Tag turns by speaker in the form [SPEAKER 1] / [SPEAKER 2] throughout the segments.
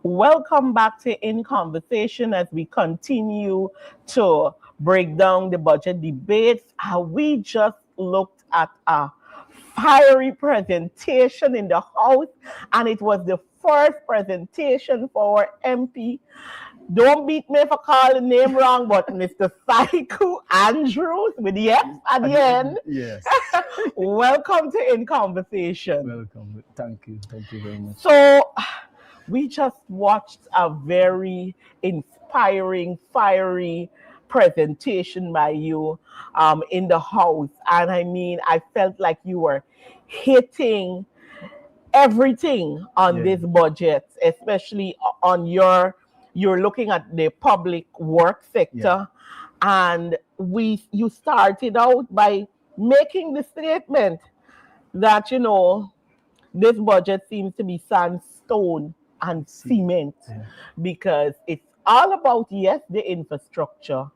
[SPEAKER 1] Welcome back to In Conversation as we continue to break down the budget debates. We just looked at a fiery presentation in the House, and it was the first presentation for our MP. Don't beat me for calling the name wrong, but Mr. Saiku Andrews with the X at the end.
[SPEAKER 2] Yes.
[SPEAKER 1] Welcome to In Conversation.
[SPEAKER 2] Welcome. Thank you. Thank you very much.
[SPEAKER 1] So, we just watched a very inspiring, fiery presentation by you in the House. And I mean, I felt like you were hitting everything on this budget, especially on you're looking at the public work sector. And you started out by making the statement that, this budget seems to be sandstone and cement because it's all about, yes, the infrastructure,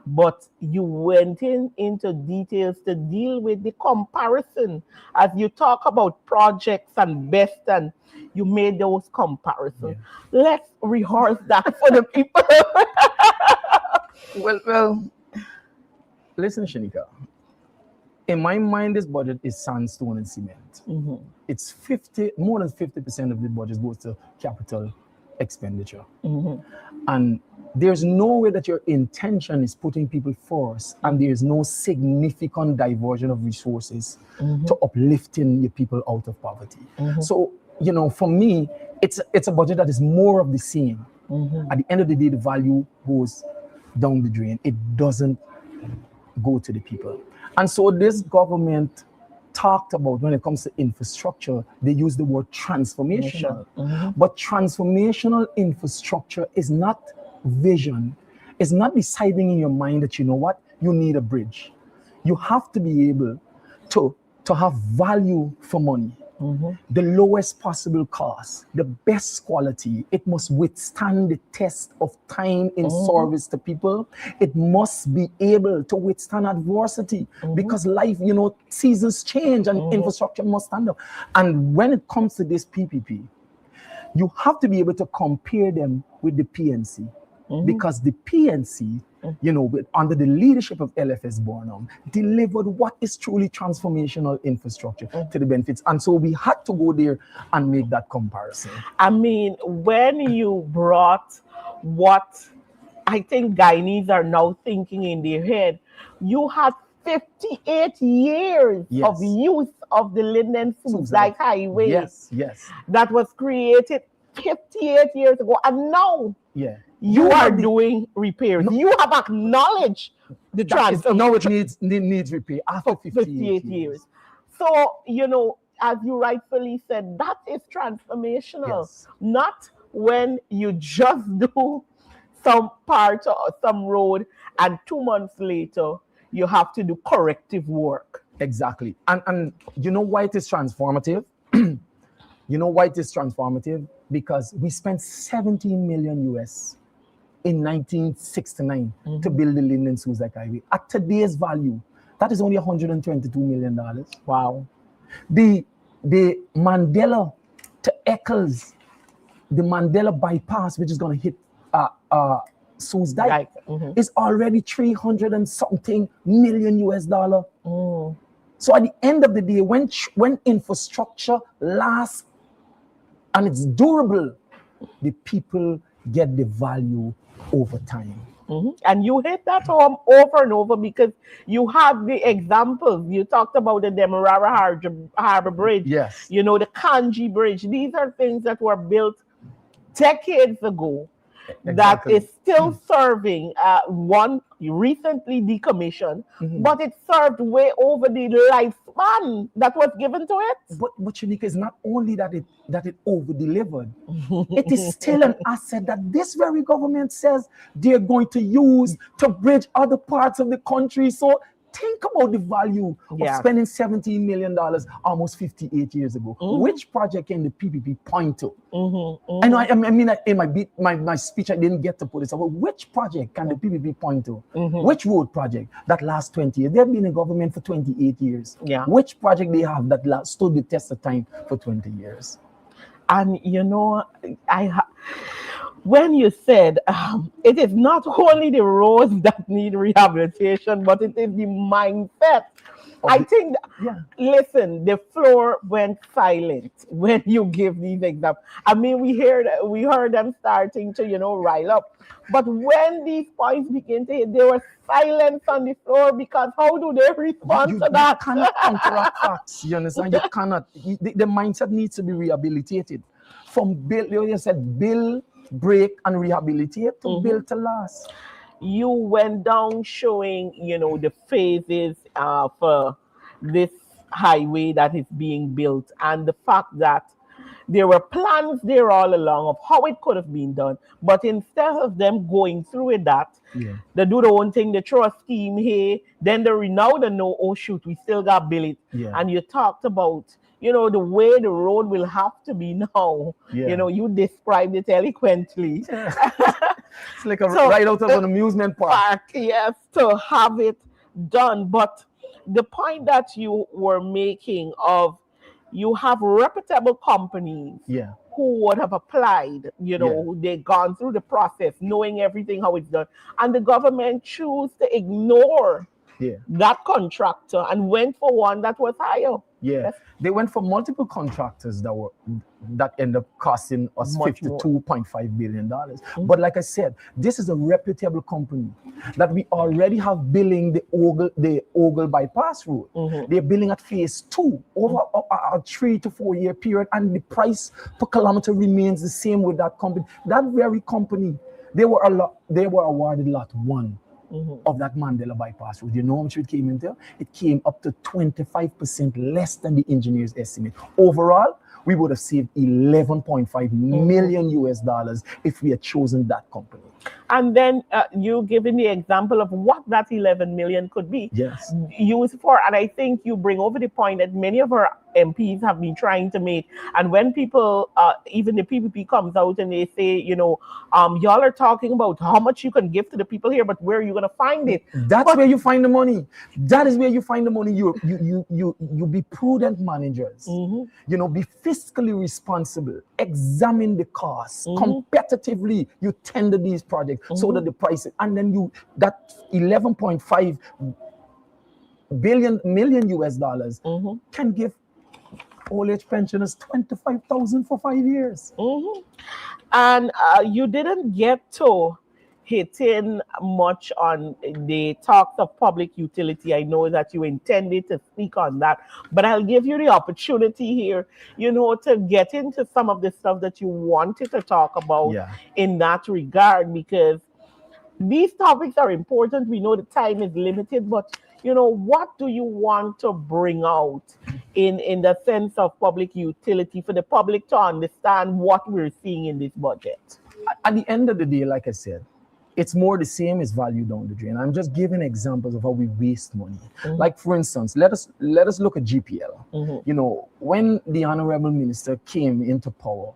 [SPEAKER 1] but you went into details to deal with the comparison as you talk about projects and best, and you made those comparisons. Let's rehearse that for the people.
[SPEAKER 2] Well, listen, Shanika. In my mind, this budget is sandstone and cement. It's more than 50% of the budget goes to capital expenditure. And there's no way that your intention is putting people first, and there's no significant diversion of resources to uplifting your people out of poverty. So, for me, it's a budget that is more of the same. At the end of the day, the value goes down the drain. It doesn't go to the people. And so this government talked about, when it comes to infrastructure, they use the word transformational. But transformational infrastructure is not vision. It's not deciding in your mind that, you know what, you need a bridge. You have to be able to have value for money. The lowest possible cost, the best quality. It must withstand the test of time in service to people. It must be able to withstand adversity because life, seasons change and infrastructure must stand up. And when it comes to this PPP, you have to be able to compare them with the PNC because the PNC, under the leadership of LFS Barnum, delivered what is truly transformational infrastructure to the benefits. And so we had to go there and make that comparison.
[SPEAKER 1] I mean, when you brought what I think Guyanese are now thinking in their head, you had 58 years of use of the Linden Foods like highway.
[SPEAKER 2] Yes.
[SPEAKER 1] That was created 58 years ago. And now you are doing repairs. You have acknowledged the transformation.
[SPEAKER 2] Now it needs repair after 58 years.
[SPEAKER 1] So, as you rightfully said, that is transformational. Not when you just do some part or some road and 2 months later, you have to do corrective work.
[SPEAKER 2] Exactly. And you know why it is transformative? Because we spent 17 million US in 1969 to build the Linden Suzac Highway. At today's value, that is only $122 million.
[SPEAKER 1] Wow.
[SPEAKER 2] The Mandela to Eccles, the Mandela bypass, which is going to hit Suze Dike, is already 300 and something million US dollar. So at the end of the day, when infrastructure lasts and it's durable, the people get the value over time.
[SPEAKER 1] And you hit that home over and over because you have the examples. You talked about the Demerara Harbor Bridge.
[SPEAKER 2] Yes.
[SPEAKER 1] The Kanji Bridge. These are things that were built decades ago that is still serving. One recently decommissioned, but it served way over the lifespan that was given to it.
[SPEAKER 2] But Shanika, is not only that it over delivered, it is still an asset that this very government says they're going to use to bridge other parts of the country. So think about the value of spending $17 million almost 58 years ago. Which project can the PPP point to? I know, I mean, in my speech, I didn't get to put this up, but which project can the PPP point to? Which road project that lasts 20 years? They've been in government for 28 years. Which project they have that stood the test of time for 20 years?
[SPEAKER 1] And when you said it is not only the roads that need rehabilitation, but it is the mindset.
[SPEAKER 2] Of
[SPEAKER 1] I
[SPEAKER 2] the,
[SPEAKER 1] think,
[SPEAKER 2] yeah,
[SPEAKER 1] listen, the floor went silent when you give these examples. I mean, we heard them starting to, rile up. But when these points begin to hit, there was silence on the floor because how do they respond to
[SPEAKER 2] you
[SPEAKER 1] that?
[SPEAKER 2] cannot counteract facts. You understand? You cannot. The mindset needs to be rehabilitated. From build, you said, build, break, and rehabilitate to build to last.
[SPEAKER 1] You went down showing, the phases for this highway that is being built and the fact that there were plans there all along of how it could have been done. But instead of them going through with that,
[SPEAKER 2] Yeah.
[SPEAKER 1] they do their own thing, they throw a scheme here, then now they know, oh shoot, we still got bill it.
[SPEAKER 2] Yeah.
[SPEAKER 1] And you talked about, the way the road will have to be now.
[SPEAKER 2] Yeah.
[SPEAKER 1] You described it eloquently.
[SPEAKER 2] It's like a
[SPEAKER 1] So,
[SPEAKER 2] right out of an amusement park.
[SPEAKER 1] yes, to have it done. But the point that you were making of you have reputable companies
[SPEAKER 2] Yeah.
[SPEAKER 1] who would have applied,
[SPEAKER 2] Yeah.
[SPEAKER 1] they gone through the process, knowing everything how it's done, and the government choose to ignore
[SPEAKER 2] Yeah.
[SPEAKER 1] that contractor and went for one that was higher.
[SPEAKER 2] Yeah,
[SPEAKER 1] Yes.
[SPEAKER 2] they went for multiple contractors that end up costing us
[SPEAKER 1] Much more.
[SPEAKER 2] $52.5 billion. But like I said, this is a reputable company that we already have billing the Ogle bypass road. They're billing at phase 2 over a 3 to 4 year period, and the price per kilometer remains the same with that company. That very company, they were awarded lot 1. Of that Mandela bypass road. You know how much it came into? It came up to 25% less than the engineer's estimate. Overall, we would have saved 11.5 million US dollars if we had chosen that company.
[SPEAKER 1] And then you giving the example of what that 11 million could be
[SPEAKER 2] Yes.
[SPEAKER 1] used for. And I think you bring over the point that many of our MPs have been trying to make. And when people, even the PPP comes out and they say, y'all are talking about how much you can give to the people here, but where are you going to find it?
[SPEAKER 2] That's where you find the money. That is where you find the money. You be prudent managers. Be fiscally responsible. Examine the costs. Competitively, you tender these projects so that the price, and then that 11.5 million US dollars can give old age pensioners 25,000 for 5 years.
[SPEAKER 1] And you didn't get to hit in much on the talks of public utility. I know that you intended to speak on that, but I'll give you the opportunity here, to get into some of the stuff that you wanted to talk about in that regard, because these topics are important. We know the time is limited, but what do you want to bring out in the sense of public utility for the public to understand what we're seeing in this budget?
[SPEAKER 2] At the end of the day, like I said, it's more the same as value down the drain. I'm just giving examples of how we waste money. Like, for instance, let us look at GPL. When the Honorable Minister came into power,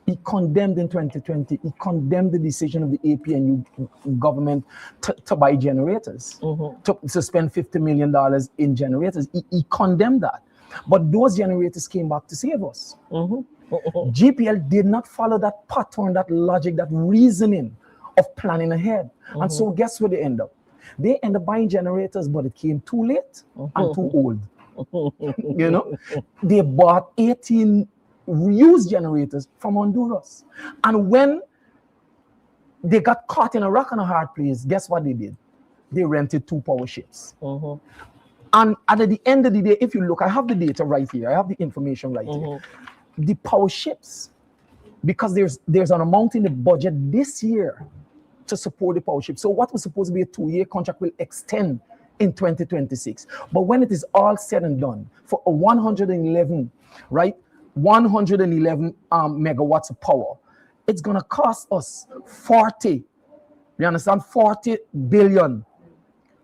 [SPEAKER 2] he condemned in 2020, he condemned the decision of the APNU government to buy generators, to spend $50 million in generators. He condemned that. But those generators came back to save us. GPL did not follow that pattern, that logic, that reasoning of planning ahead. And so guess where they end up? They end up buying generators, but it came too late and too old. They bought 18 used generators from Honduras. And when they got caught in a rock and a hard place, guess what they did? They rented 2 power ships. And at the end of the day, if you look, I have the data right here. I have the information right here. The power ships, because there's an amount in the budget this year to support the power ships. So what was supposed to be a 2-year contract will extend in 2026. But when it is all said and done, for a 111, right? 111 megawatts of power, it's gonna cost us 40. You understand? 40 billion,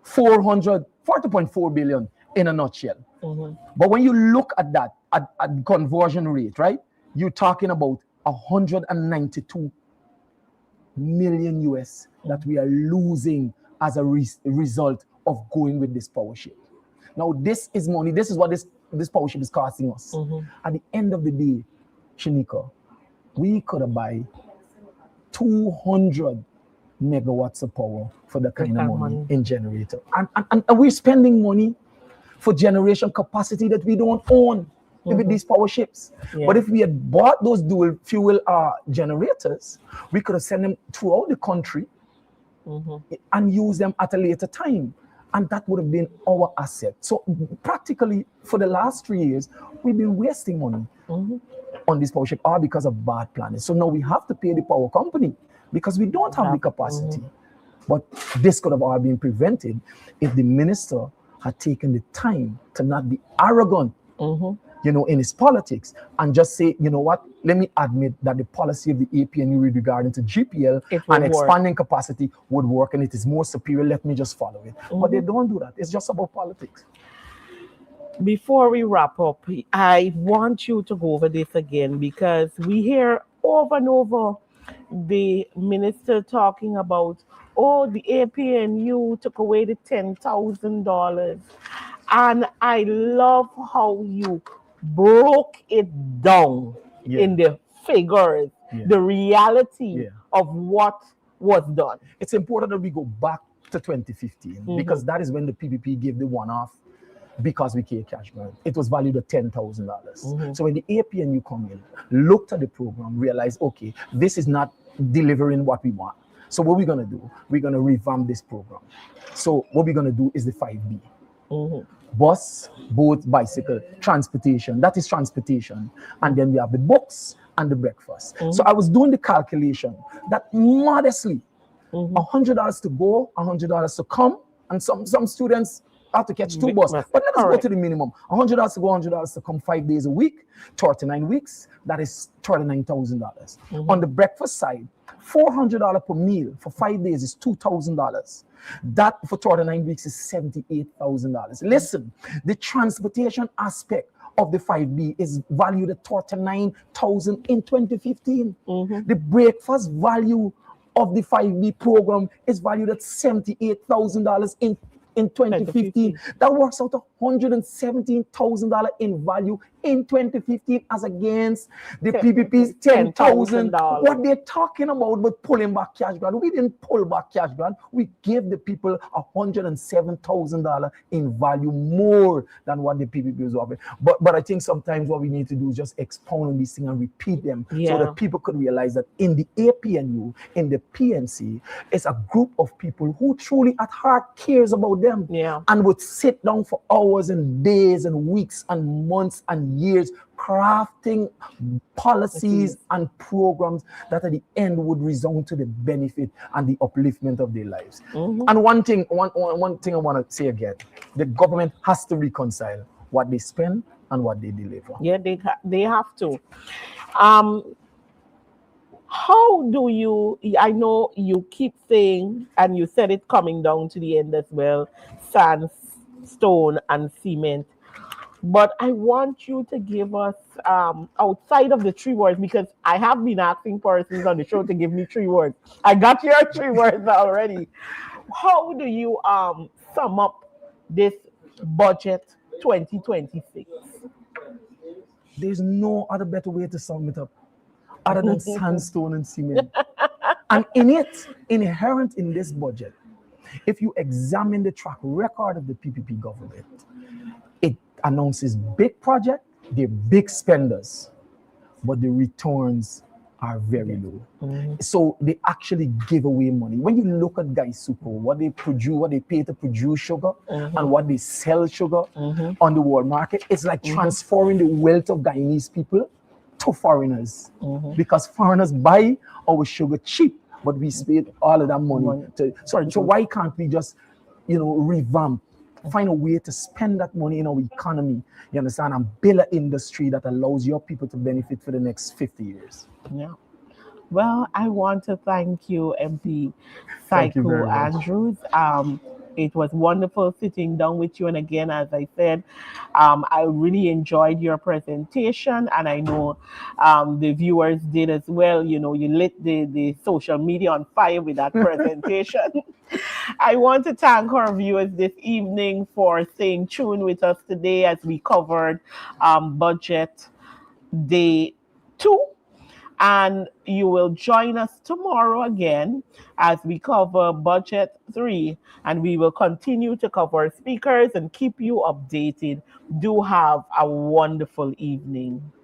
[SPEAKER 2] 40.4 billion in a nutshell. But when you look at that, at conversion rate, right? You're talking about 192 million US that we are losing as a result of going with this power ship. Now, this is money. This is what this power ship is costing us. At the end of the day, Shanika, we could have buy 2 200 megawatts of power for the kind of money in generator. And we're spending money for generation capacity that we don't own with these power ships. Yeah. But if we had bought those dual fuel generators, we could have sent them throughout the country and use them at a later time. And that would have been our asset. So practically for the last 3 years, we've been wasting money on this power ship, all because of bad planning. So now we have to pay the power company because we don't have the capacity. But this could have all been prevented if the minister had taken the time to not be arrogant, in his politics and just say, you know what, let me admit that the policy of the APNU regarding to GPL and expanding capacity would work and it is more superior. Let me just follow it. But they don't do that. It's just about politics.
[SPEAKER 1] Before we wrap up, I want you to go over this again because we hear over and over the minister talking about, the APNU took away the $10,000. And I love how you broke it down in the figures, the reality of what was done.
[SPEAKER 2] It's important that we go back to 2015 because that is when the PPP gave the one-off because we gave cash grant. It was valued at $10,000. So when the APNU come in, looked at the program, realized, okay, this is not delivering what we want. So what we're going to do, we're going to revamp this program. So what we're going to do is the 5B. Bus, boat, bicycle, transportation. That is transportation. And then we have the books and the breakfast. So I was doing the calculation that modestly, $100 to go, $100 to come, and some students have to catch 2 buses. But let us go to the minimum. $100 to go, $100 to come 5 days a week, 39 weeks. That is $39,000. On the breakfast side, $400 per meal for 5 days is $2,000. That for 39 weeks is $78,000. Listen, the transportation aspect of the 5B is valued at $39,000 in 2015. The breakfast value of the 5B program is valued at $78,000 in 2015. That works out to $117,000 in value in 2015 as against the PPP's $10,000. What they're talking about pulling back cash grant, we didn't pull back cash grant. We gave the people $107,000 in value more than what the PPP was offering. But I think sometimes what we need to do is just expound on these things and repeat them so that people could realize that in the APNU, in the PNC, it's a group of people who truly at heart cares about them and would sit down for hours and days and weeks and months and years crafting policies and programs that at the end would resound to the benefit and the upliftment of their lives. And one thing I want to say again, the government has to reconcile what they spend and what they deliver.
[SPEAKER 1] Yeah, they have to. How do you, I know you keep saying, and you said it coming down to the end as well, sand, stone, and cement. But I want you to give us, outside of the 3 words, because I have been asking persons on the show to give me 3 words. I got your 3 words already. How do you sum up this budget 2026?
[SPEAKER 2] There's no other better way to sum it up other than sandstone and cement. And inherent in this budget, if you examine the track record of the PPP government, it announces big projects, they're big spenders, but the returns are very low. So they actually give away money. When you look at Gaisupo, what they produce, what they pay to produce sugar, and what they sell sugar on the world market, it's like transferring the wealth of Guyanese people to foreigners. Because foreigners buy our sugar cheap, but we spend all of that money. So why can't we just, revamp, find a way to spend that money in our economy, you understand, and build an industry that allows your people to benefit for the next 50 years.
[SPEAKER 1] Yeah. Well, I want to thank you, MP Saiku Andrews. It was wonderful sitting down with you. And again, as I said, I really enjoyed your presentation. And I know the viewers did as well. You lit the social media on fire with that presentation. I want to thank our viewers this evening for staying tuned with us today as we covered Budget Day 2. And you will join us tomorrow again as we cover Budget 3, and we will continue to cover speakers and keep you updated. Do have a wonderful evening.